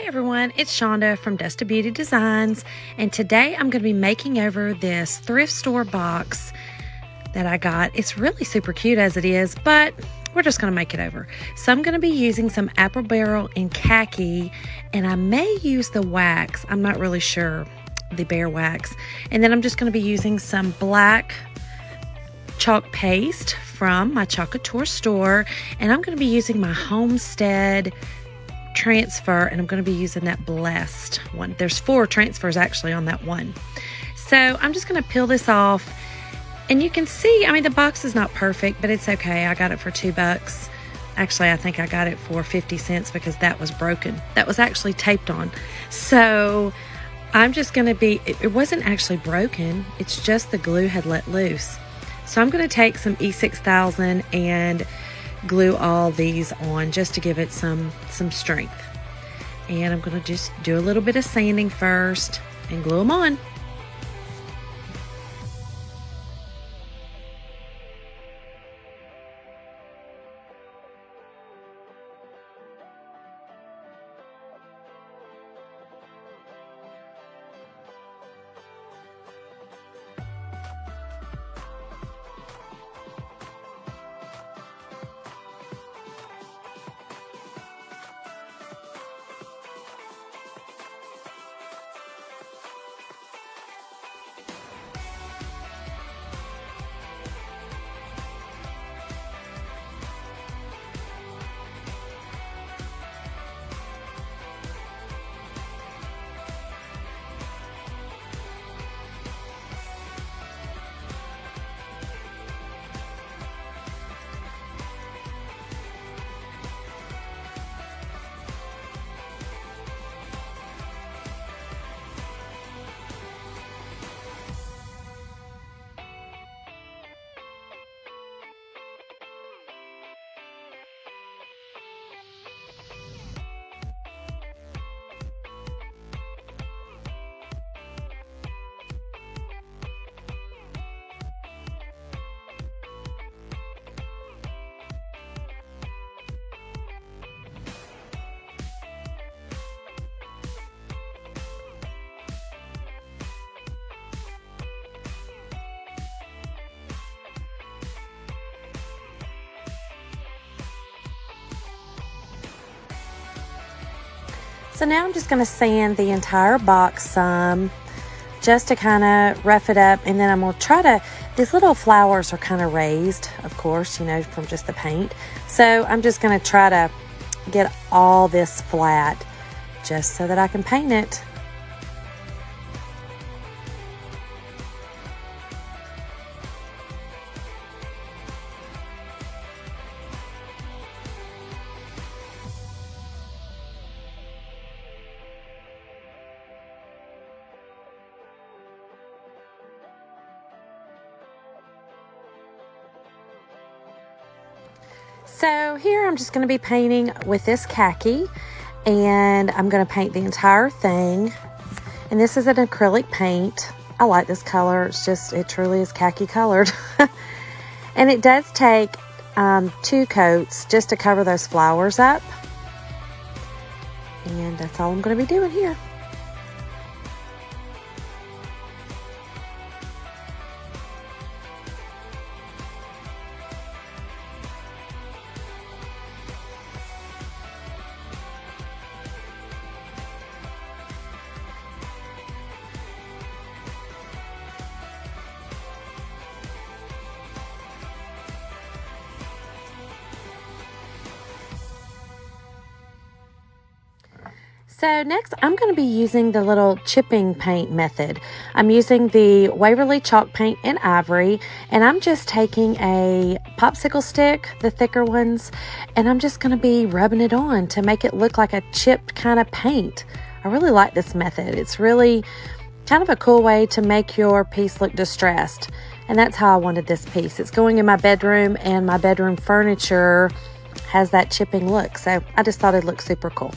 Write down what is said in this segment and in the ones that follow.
Hey everyone, it's Shonda from Dusty Beauty Designs, and today I'm going to be making over this thrift store box that I got. It's really super cute as it is, but we're just going to make it over. So I'm going to be using some apple barrel and khaki, and I may use the wax. I'm not really sure, the bear wax. And then I'm just going to be using some black chalk paste from my Chocolate Tour store, and I'm going to be using my Homestead transfer, and I'm going to be using that blessed one. There's 4 transfers actually on that one. So I'm just going to peel this off, and you can see, I mean, the box is not perfect, but it's okay. I got it for $2. Actually, I think I got it for 50 cents because that was broken. That was actually taped on. So I'm just going to be, it wasn't actually broken. It's just the glue had let loose. So I'm going to take some E6000 and glue all these on just to give it some strength. And I'm going to just do a little bit of sanding first and glue them on. So now I'm just going to sand the entire box some, just to kind of rough it up, and then I'm going to try to, these little flowers are kind of raised, of course, you know, from just the paint. So I'm just going to try to get all this flat just so that I can paint it. So here I'm just going to be painting with this khaki, and I'm going to paint the entire thing. And this is an acrylic paint. I like this color. It's just, it truly is khaki colored. And it does take 2 coats just to cover those flowers up. And that's all I'm going to be doing here. So next, I'm going to be using the little chipping paint method. I'm using the Waverly chalk paint in ivory, and I'm just taking a popsicle stick, the thicker ones, and I'm just going to be rubbing it on to make it look like a chipped kind of paint. I really like this method. It's really kind of a cool way to make your piece look distressed, and that's how I wanted this piece. It's going in my bedroom, and my bedroom furniture has that chipping look, so I just thought it'd look super cool.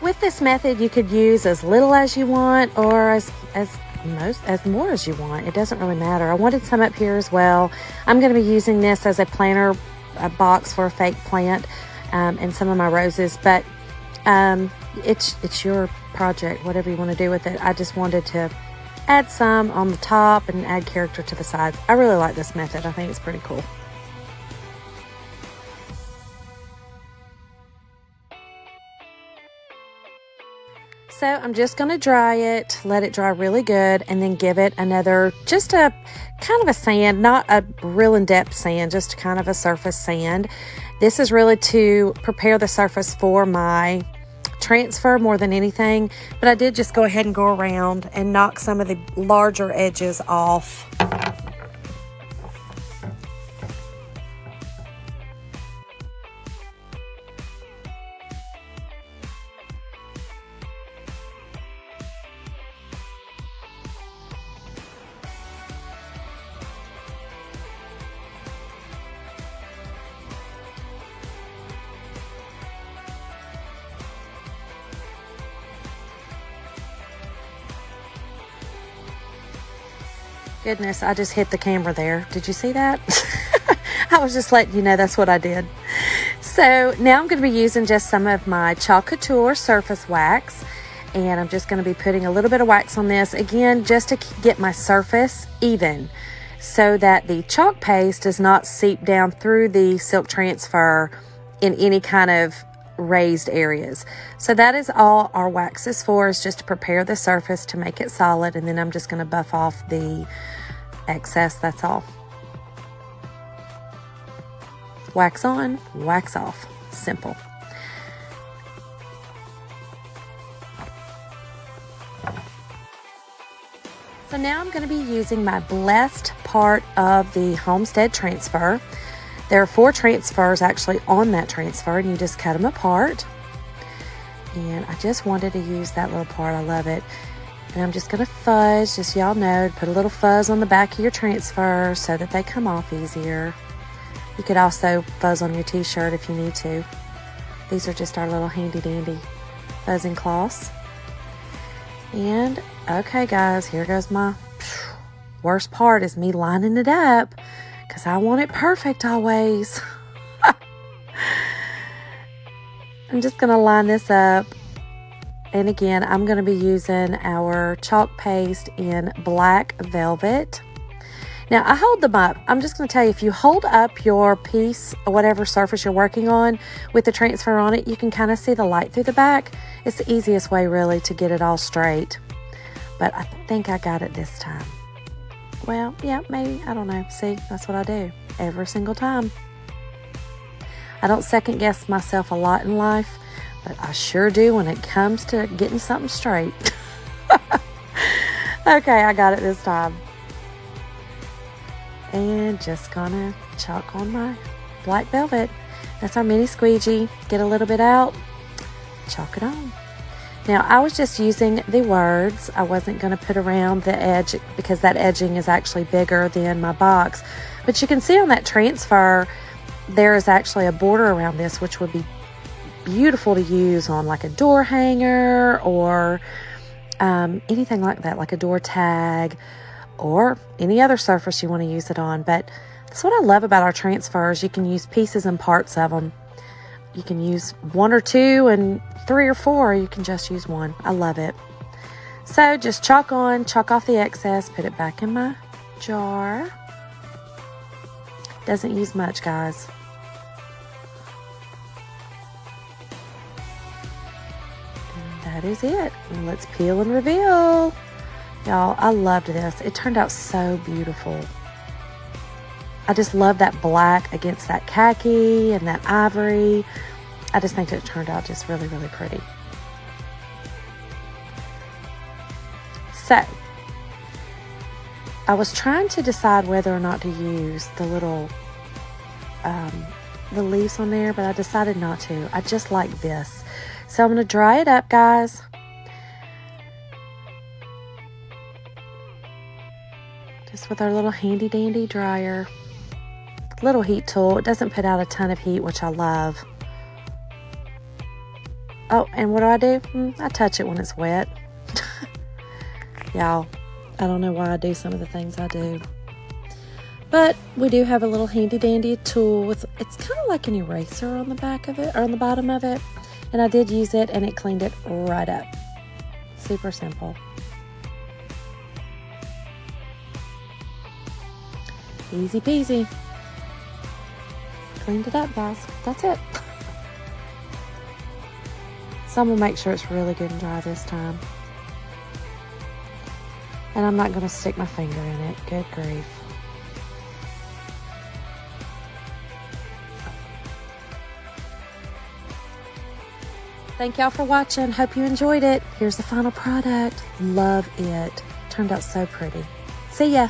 with this method, you could use as little as you want or as more as you want. It doesn't really matter. I wanted some up here as well. I'm going to be using this as a planter box for a fake plant and some of my roses, but it's your project, whatever you want to do with it. I just wanted to add some on the top and add character to the sides. I really like this method. I think it's pretty cool. So I'm just going to dry it, let it dry really good, and then give it another, just a kind of a sand, not a real in-depth sand, just kind of a surface sand. This is really to prepare the surface for my transfer more than anything, but I did just go ahead and go around and knock some of the larger edges off. Goodness, I just hit the camera there. Did you see that? I was just letting you know that's what I did. So now I'm going to be using just some of my Chalk Couture surface wax, and I'm just going to be putting a little bit of wax on this, again, just to get my surface even so that the chalk paste does not seep down through the silk transfer in any kind of raised areas. So that is all our wax is for, is just to prepare the surface to make it solid, and then I'm just going to buff off the excess. That's all. Wax on, wax off. Simple. So now I'm going to be using my blessed part of the homestead transfer. There are 4 transfers actually on that transfer, and you just cut them apart. And I just wanted to use that little part. I love it. And I'm just going to fuzz, just y'all know, put a little fuzz on the back of your transfer so that they come off easier. You could also fuzz on your t-shirt if you need to. These are just our little handy dandy fuzzing cloths. And okay guys, here goes my worst part, is me lining it up, because I want it perfect always. I'm just going to line this up. And again, I'm going to be using our chalk paste in black velvet. Now, I hold them up. I'm just going to tell you, if you hold up your piece, or whatever surface you're working on, with the transfer on it, you can kind of see the light through the back. It's the easiest way, really, to get it all straight. But I think I got it this time. Well, yeah, maybe. I don't know. See, that's what I do every single time. I don't second guess myself a lot in life, but I sure do when it comes to getting something straight. Okay, I got it this time. And just gonna chalk on my black velvet. That's our mini squeegee. Get a little bit out, chalk it on. Now, I was just using the words. I wasn't going to put around the edge because that edging is actually bigger than my box. But you can see on that transfer, there is actually a border around this, which would be beautiful to use on like a door hanger or anything like that, like a door tag or any other surface you want to use it on. But that's what I love about our transfers. You can use pieces and parts of them. You can use 1 or 2 and 3 or 4. You can just use 1. I love it. So just chalk on, chalk off the excess, put it back in my jar. Doesn't use much, guys. And that is it. And let's peel and reveal. Y'all, I loved this. It turned out so beautiful. I just love that black against that khaki and that ivory. I just think it turned out just really, really pretty. So, I was trying to decide whether or not to use the little, the leaves on there, but I decided not to. I just like this. So I'm going to dry it up, guys. Just with our little handy dandy dryer. Little heat tool. It doesn't put out a ton of heat, which I love. Oh, and what do? I touch it when it's wet. Y'all, I don't know why I do some of the things I do. But we do have a little handy dandy tool with, it's kind of like an eraser on the back of it, or on the bottom of it. And I did use it and it cleaned it right up. Super simple. Easy peasy. Cleaned it up, guys. That's it. So I'm going to make sure it's really good and dry this time. And I'm not going to stick my finger in it. Good grief. Thank y'all for watching. Hope you enjoyed it. Here's the final product. Love it. Turned out so pretty. See ya.